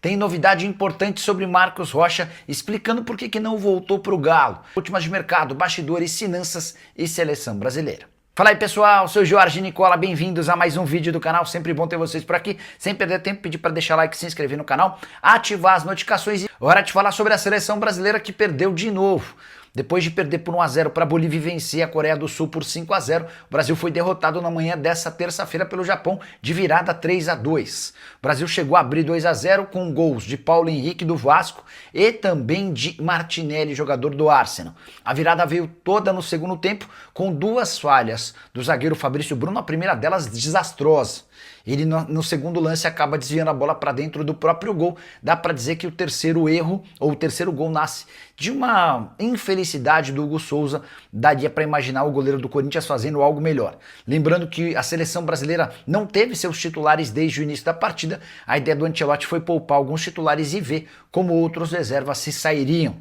Tem novidade importante sobre Marcos Rocha, explicando por que não voltou para o Galo. Últimas de mercado, bastidores, finanças e seleção brasileira. Fala aí pessoal, sou Jorge Nicola, bem-vindos a mais um vídeo do canal, sempre bom ter vocês por aqui. Sem perder tempo, pedir para deixar like, se inscrever no canal, ativar as notificações. Hora de falar sobre a seleção brasileira que perdeu de novo. Depois de perder por 1 a 0 para a Bolívia e vencer a Coreia do Sul por 5 a 0, o Brasil foi derrotado na manhã dessa terça-feira pelo Japão de virada 3 a 2. O Brasil chegou a abrir 2 a 0 com gols de Paulo Henrique do Vasco e também de Martinelli, jogador do Arsenal. A virada veio toda no segundo tempo com 2 falhas do zagueiro Fabrício Bruno, a primeira delas desastrosa. Ele no segundo lance acaba desviando a bola para dentro do próprio gol. Dá para dizer que o terceiro erro, ou o terceiro gol, nasce de uma infelicidade do Hugo Souza. Daria para imaginar o goleiro do Corinthians fazendo algo melhor. Lembrando que a seleção brasileira não teve seus titulares desde o início da partida. A ideia do Ancelotti foi poupar alguns titulares e ver como outros reservas se sairiam.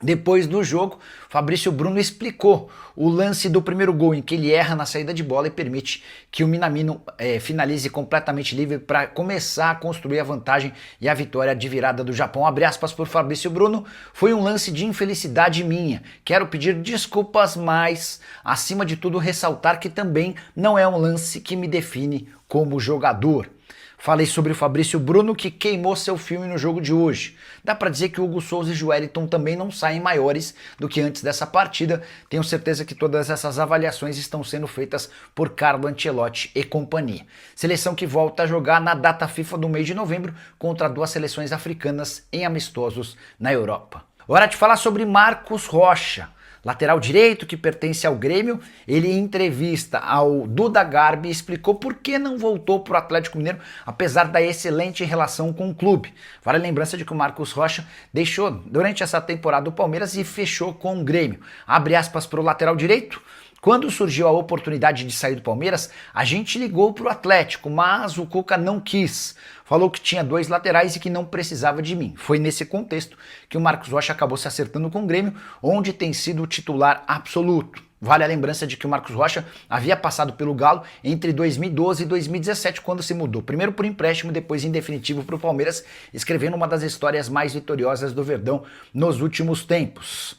Depois do jogo, Fabrício Bruno explicou o lance do primeiro gol, em que ele erra na saída de bola e permite que o Minamino finalize completamente livre para começar a construir a vantagem e a vitória de virada do Japão. Abre aspas por Fabrício Bruno: foi um lance de infelicidade minha. Quero pedir desculpas, mas, acima de tudo, ressaltar que também não é um lance que me define como jogador. Falei sobre o Fabrício Bruno, que queimou seu filme no jogo de hoje. Dá pra dizer que o Hugo Souza e o Joeliton também não saem maiores do que antes dessa partida. Tenho certeza que todas essas avaliações estão sendo feitas por Carlo Ancelotti e companhia. Seleção que volta a jogar na data FIFA do mês de novembro contra 2 seleções africanas em amistosos na Europa. Hora de falar sobre Marcos Rocha. Lateral direito que pertence ao Grêmio, ele em entrevista ao Duda Garbi explicou por que não voltou para o Atlético Mineiro, apesar da excelente relação com o clube. Vale a lembrança de que o Marcos Rocha deixou durante essa temporada o Palmeiras e fechou com o Grêmio. Abre aspas para o lateral direito: quando surgiu a oportunidade de sair do Palmeiras, a gente ligou para o Atlético, mas o Cuca não quis. Falou que tinha 2 laterais e que não precisava de mim. Foi nesse contexto que o Marcos Rocha acabou se acertando com o Grêmio, onde tem sido o titular absoluto. Vale a lembrança de que o Marcos Rocha havia passado pelo Galo entre 2012 e 2017, quando se mudou, primeiro por empréstimo, depois em definitivo para o Palmeiras, escrevendo uma das histórias mais vitoriosas do Verdão nos últimos tempos.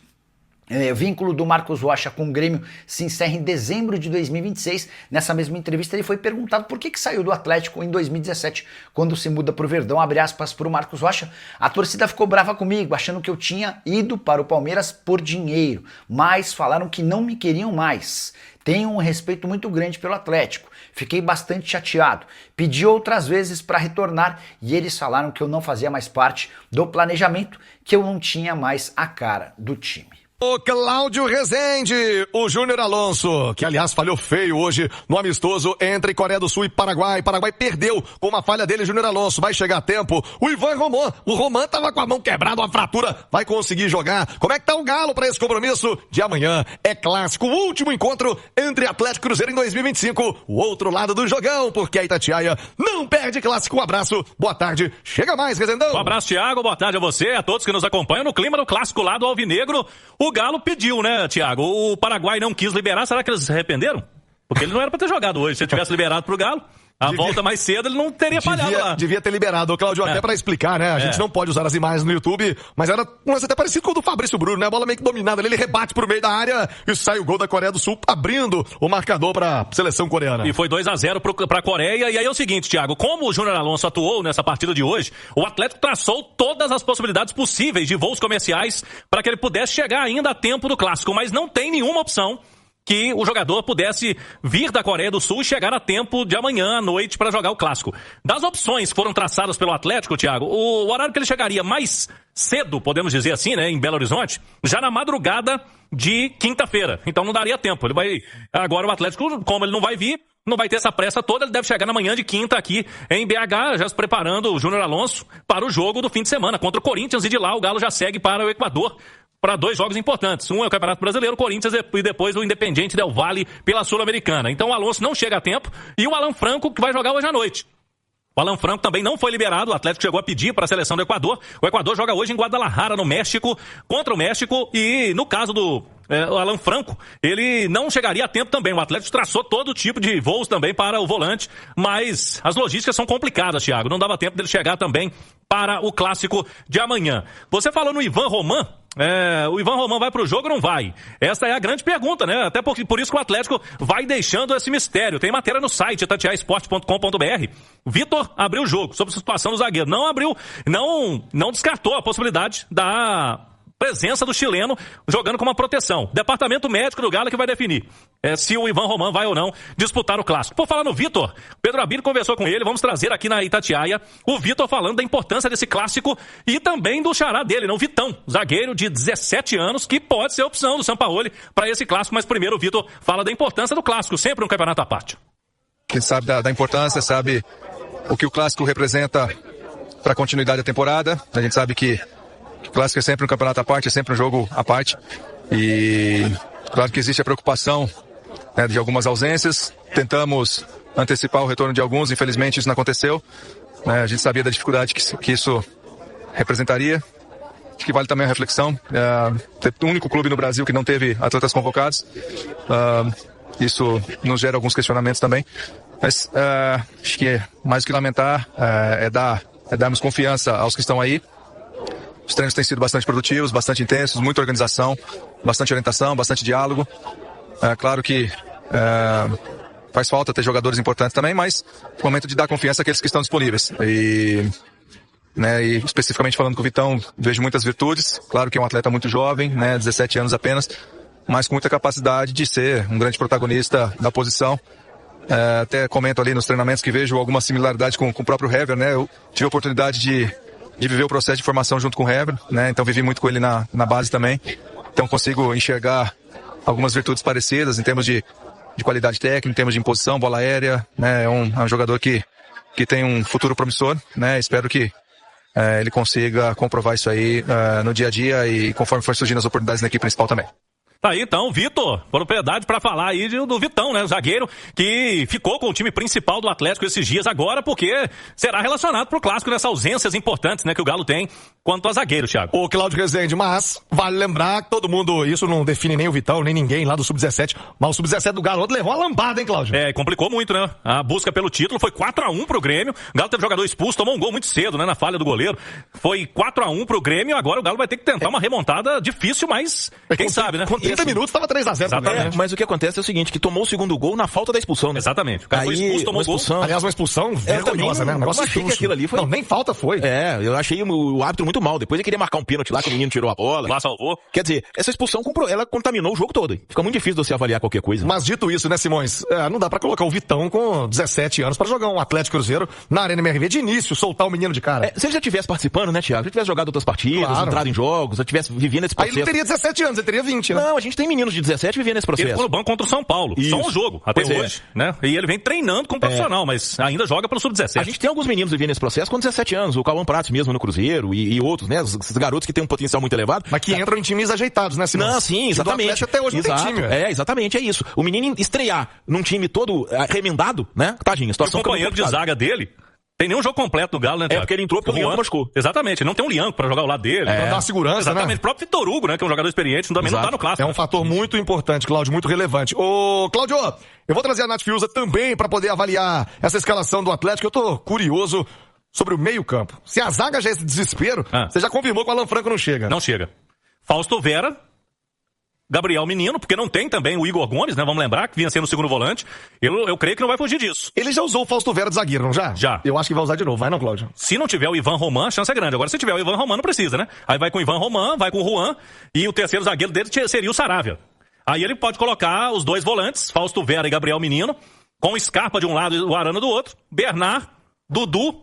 O vínculo do Marcos Rocha com o Grêmio se encerra em dezembro de 2026. Nessa mesma entrevista ele foi perguntado por que saiu do Atlético em 2017, quando se muda para o Verdão. Abre aspas para o Marcos Rocha: a torcida ficou brava comigo, achando que eu tinha ido para o Palmeiras por dinheiro, mas falaram que não me queriam mais. Tenho um respeito muito grande pelo Atlético, fiquei bastante chateado, pedi outras vezes para retornar e eles falaram que eu não fazia mais parte do planejamento, que eu não tinha mais a cara do time. O Cláudio Rezende, o Júnior Alonso, que aliás falhou feio hoje no amistoso entre Coreia do Sul e Paraguai. Paraguai perdeu com uma falha dele, Júnior Alonso. Vai chegar a tempo. O Ivan Roman, o Roman tava com a mão quebrada, uma fratura. Vai conseguir jogar. Como é que tá o Galo para esse compromisso de amanhã? É clássico, o último encontro entre Atlético e Cruzeiro em 2025. O outro lado do jogão, porque a Itatiaia não perde clássico. Um abraço, boa tarde. Chega mais, Rezendão. Um abraço, Thiago. Boa tarde a você, a todos que nos acompanham no clima do clássico lá do Alvinegro. O Galo pediu, né, Thiago? O Paraguai não quis liberar. Será que eles se arrependeram? Porque ele não era pra ter jogado hoje. Se ele tivesse liberado pro Galo, volta mais cedo, ele não teria falhado lá. Devia ter liberado, Cláudio, até pra explicar, né? A gente não pode usar as imagens no YouTube, mas era um lance até parecido com o do Fabrício Bruno, né? A bola meio que dominada ali, ele rebate pro meio da área e sai o gol da Coreia do Sul, abrindo o marcador pra seleção coreana. E foi 2 a 0 pra Coreia. E aí é o seguinte, Thiago, como o Júnior Alonso atuou nessa partida de hoje, o Atlético traçou todas as possibilidades possíveis de voos comerciais para que ele pudesse chegar ainda a tempo do clássico, mas não tem nenhuma opção que o jogador pudesse vir da Coreia do Sul e chegar a tempo de amanhã à noite para jogar o clássico. Das opções que foram traçadas pelo Atlético, Thiago, o horário que ele chegaria mais cedo, podemos dizer assim, né, em Belo Horizonte, já na madrugada de quinta-feira. Então não daria tempo. Agora o Atlético, como ele não vai vir, não vai ter essa pressa toda, ele deve chegar na manhã de quinta aqui em BH, já se preparando o Júnior Alonso para o jogo do fim de semana contra o Corinthians, e de lá o Galo já segue para o Equador para 2 jogos importantes. Um é o Campeonato Brasileiro, o Corinthians, e depois o Independiente Del Valle pela Sul-Americana. Então o Alonso não chega a tempo, e o Alan Franco que vai jogar hoje à noite. O Alan Franco também não foi liberado, o Atlético chegou a pedir para a seleção do Equador. O Equador joga hoje em Guadalajara, no México, contra o México, e no caso do o Alan Franco, ele não chegaria a tempo também. O Atlético traçou todo tipo de voos também para o volante, mas as logísticas são complicadas, Thiago. Não dava tempo dele chegar também para o clássico de amanhã. Você falou no Ivan Roman. O Ivan Roman vai pro jogo ou não vai? Essa é a grande pergunta, né? Até por isso que o Atlético vai deixando esse mistério. Tem matéria no site tatiaesporte.com.br. Vitor abriu o jogo sobre a situação do zagueiro. Não descartou a possibilidade da presença do chileno jogando com uma proteção. Departamento médico do Galo que vai definir se o Ivan Roman vai ou não disputar o clássico. Por falar no Vitor, Pedro Abílio conversou com ele, vamos trazer aqui na Itatiaia o Vitor falando da importância desse clássico e também do xará dele, o Vitão, zagueiro de 17 anos, que pode ser a opção do Sampaoli para esse clássico, mas primeiro o Vitor fala da importância do clássico, sempre um campeonato à parte. Quem sabe da importância, sabe o que o clássico representa para a continuidade da temporada. A gente sabe que o clássico é sempre um campeonato à parte, é sempre um jogo à parte. E claro que existe a preocupação, né, de algumas ausências. Tentamos antecipar o retorno de alguns, infelizmente isso não aconteceu. A gente sabia da dificuldade que isso representaria. Acho que vale também a reflexão. O único clube no Brasil que não teve atletas convocados. Isso nos gera alguns questionamentos também. Mas acho que mais do que lamentar é darmos confiança aos que estão aí. Os treinos têm sido bastante produtivos, bastante intensos, muita organização, bastante orientação, bastante diálogo. Claro que faz falta ter jogadores importantes também, mas é o momento de dar confiança àqueles que estão disponíveis. E especificamente falando com o Vitão, vejo muitas virtudes. Claro que é um atleta muito jovem, 17 anos apenas, mas com muita capacidade de ser um grande protagonista da posição. Até comento ali nos treinamentos que vejo alguma similaridade com o próprio Hever, Eu tive a oportunidade de viver o processo de formação junto com o Hever, Então vivi muito com ele na base também. Então consigo enxergar algumas virtudes parecidas em termos de qualidade técnica, em termos de imposição, bola aérea, É um jogador que tem um futuro promissor, Espero que ele consiga comprovar isso aí no dia a dia e conforme for surgindo as oportunidades na equipe principal também. Tá aí então, Vitor, propriedade para falar aí do Vitão, o zagueiro que ficou com o time principal do Atlético esses dias agora, porque será relacionado pro clássico nessas ausências importantes, que o Galo tem quanto a zagueiro, Thiago. Ô, Cláudio Rezende, mas vale lembrar que todo mundo, isso não define nem o Vitão, nem ninguém lá do Sub-17, mas o Sub-17 do Galo levou a lambada, hein, Cláudio? Complicou muito, A busca pelo título foi 4-1 pro Grêmio, o Galo teve jogador expulso, tomou um gol muito cedo, na falha do goleiro, foi 4-1 pro Grêmio, agora o Galo vai ter que tentar uma remontada difícil, mas quem sabe, Com 30 minutos tava 3-0. Mas o que acontece é o seguinte, que tomou o segundo gol na falta da expulsão, Exatamente. O cara foi expulso, tomou expulsão. Aliás, uma expulsão vergonhosa, Um negócio achei que aquilo ali foi... Não, nem falta foi. Eu achei o árbitro muito mal. Depois ele queria marcar um pênalti lá, que o menino tirou a bola. Lá salvou. Quer dizer, essa expulsão, ela contaminou o jogo todo. Fica muito difícil de você avaliar qualquer coisa. Mas dito isso, Simões, não dá pra colocar o Vitão com 17 anos pra jogar um Atlético Cruzeiro na Arena MRV de início, soltar o menino de cara. Se ele já estivesse participando, Thiago? Se ele tivesse jogado outras partidas, entrado em jogos, já tivesse vivendo esse processo. Aí ele teria 17 anos, ele teria 20, Não, a gente tem meninos de 17 vivendo esse processo. Ele ficou no banco contra o São Paulo. Isso. Só um jogo, até hoje, E ele vem treinando como profissional, mas ainda joga pelo Sub-17. A gente tem alguns meninos vivendo esse processo com 17 anos. O Cauã Prates mesmo no Cruzeiro e outros, Esses garotos que têm um potencial muito elevado. Mas que entram em times ajeitados, Simões? Não, sim, exatamente. Até hoje não tem time. Exatamente, é isso. O menino estrear num time todo remendado, Tadinho, a situação... O companheiro de zaga dele... Tem nenhum jogo completo do Galo, Thiago? Porque ele entrou porque o Lianco machucou. Exatamente, não tem um Lianco pra jogar ao lado dele. Pra dar uma segurança, Exatamente, o próprio Vitor Hugo, que é um jogador experiente, também não tá no clássico. É um fator muito importante, Cláudio, muito relevante. Ô, Cláudio, eu vou trazer a Nath Fiuza também pra poder avaliar essa escalação do Atlético. Eu tô curioso sobre o meio-campo. Se a zaga já é esse desespero, você já confirmou que o Alan Franco não chega. Não chega. Fausto Vera, Gabriel Menino, porque não tem também o Igor Gomes, Vamos lembrar, que vinha sendo o segundo volante. Eu creio que não vai fugir disso. Ele já usou o Fausto Vera de zagueiro, não já? Já. Eu acho que vai usar de novo, vai não, Cláudio? Se não tiver o Ivan Roman, a chance é grande. Agora, se tiver o Ivan Roman, não precisa, Aí vai com o Ivan Roman, vai com o Juan, e o terceiro zagueiro dele seria o Saravia. Aí ele pode colocar os dois volantes, Fausto Vera e Gabriel Menino, com o Scarpa de um lado e o Arana do outro, Bernard, Dudu,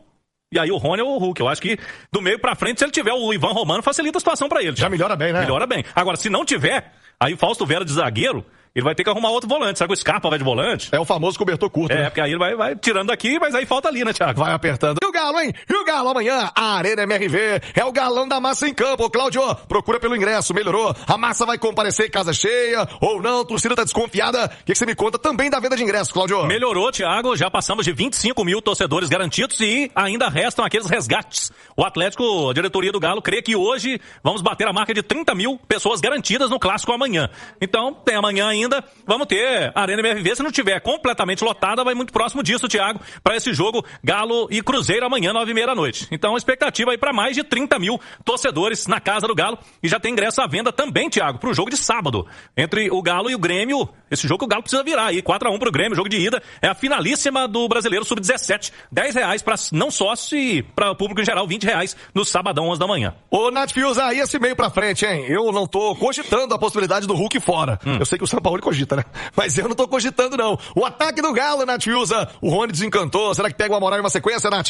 e aí o Rony ou o Hulk. Eu acho que do meio pra frente, se ele tiver o Ivan Romano, facilita a situação pra ele. Já melhora bem, Melhora bem. Agora, se não tiver, aí o Fausto Vera de zagueiro, ele vai ter que arrumar outro volante. Sabe que o Scarpa vai de volante? É o famoso cobertor curto, né? Porque aí ele vai tirando daqui, mas aí falta ali, né, Thiago? Vai apertando. E o Galo, hein? E o Galo amanhã? A Arena MRV é o galão da massa em campo. Cláudio, procura pelo ingresso, melhorou. A massa vai comparecer em casa cheia ou não? A torcida tá desconfiada. O que você me conta também da venda de ingressos, Cláudio? Melhorou, Thiago. Já passamos de 25 mil torcedores garantidos e ainda restam aqueles resgates. O Atlético, a diretoria do Galo, crê que hoje vamos bater a marca de 30 mil pessoas garantidas no clássico amanhã. Então, tem amanhã ainda. Vamos ter a Arena MRV. Se não tiver completamente lotada, vai muito próximo disso, Thiago, para esse jogo Galo e Cruzeiro amanhã, 9h30 da noite. Então, a expectativa aí para mais de 30 mil torcedores na casa do Galo. E já tem ingresso à venda também, Thiago, para o jogo de sábado. Entre o Galo e o Grêmio. Esse jogo o Galo precisa virar aí. 4-1 pro Grêmio, jogo de ida. É a finalíssima do Brasileiro Sub-17. R$10 para não sócio e para o público em geral, R$20 no sabadão, 11 da manhã. Ô, Nath Fiuza, aí esse meio pra frente, hein? Eu não tô cogitando a possibilidade do Hulk fora. Eu sei que o São Paulo cogita, né? Mas eu não tô cogitando, não. O ataque do Galo, Nath Fiuza. O Rony desencantou. Será que pega uma moral e uma sequência, Nath?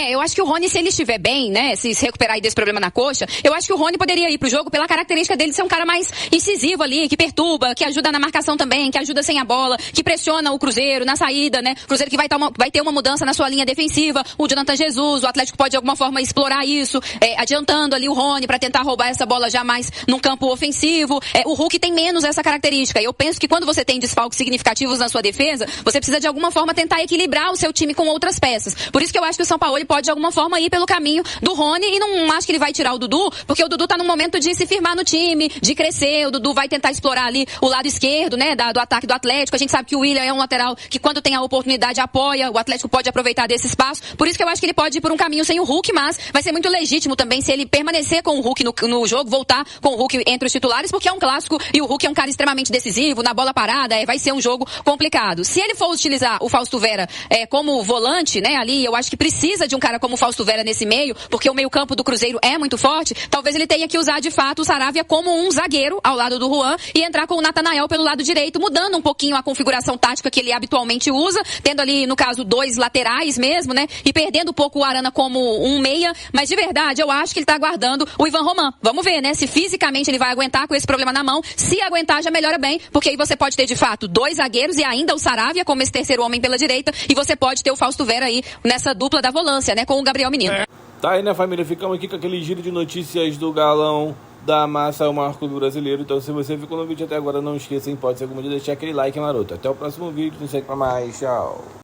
Eu acho que o Rony, se ele estiver bem, né, se recuperar aí desse problema na coxa, eu acho que o Rony poderia ir pro jogo pela característica dele de ser um cara mais incisivo ali, que perturba, que ajuda na marcação também, que ajuda sem a bola, que pressiona o Cruzeiro na saída, né? O Cruzeiro que vai ter uma mudança na sua linha defensiva, o Jonathan Jesus, o Atlético pode de alguma forma explorar isso, adiantando ali o Rony pra tentar roubar essa bola já mais num campo ofensivo. O Hulk tem menos essa característica. E eu penso que quando você tem desfalques significativos na sua defesa, você precisa de alguma forma tentar equilibrar o seu time com outras peças. Por isso que eu acho que o São Paulo pode de alguma forma ir pelo caminho do Rony e não acho que ele vai tirar o Dudu, porque o Dudu tá no momento de se firmar no time, de crescer. O Dudu vai tentar explorar ali o lado esquerdo, né, do ataque do Atlético. A gente sabe que o William é um lateral que quando tem a oportunidade apoia, o Atlético pode aproveitar desse espaço. Por isso que eu acho que ele pode ir por um caminho sem o Hulk, mas vai ser muito legítimo também se ele permanecer com o Hulk no jogo, voltar com o Hulk entre os titulares, porque é um clássico e o Hulk é um cara extremamente decisivo, na bola parada, vai ser um jogo complicado. Se ele for utilizar o Fausto Vera como volante, né, ali, eu acho que precisa de um cara como o Fausto Vera nesse meio, porque o meio-campo do Cruzeiro é muito forte. Talvez ele tenha que usar de fato o Saravia como um zagueiro ao lado do Juan e entrar com o Natanael pelo lado direito, mudando um pouquinho a configuração tática que ele habitualmente usa, tendo ali, no caso, 2 laterais mesmo, né? E perdendo um pouco o Arana como um meia, mas de verdade eu acho que ele tá aguardando o Ivan Roman. Vamos ver, né? Se fisicamente ele vai aguentar com esse problema na mão. Se aguentar, já melhora bem, porque aí você pode ter de fato 2 zagueiros e ainda o Saravia como esse terceiro homem pela direita, e você pode ter o Fausto Vera aí nessa dupla da volância, né? Com o Gabriel Menino. Tá aí, né, família? Ficamos aqui com aquele giro de notícias do galão da massa, o marco do brasileiro. Então, se você ficou no vídeo até agora, não esqueça, hein? Pode ser alguma de deixar aquele like maroto. Até o próximo vídeo. Não sei pra mais. Tchau.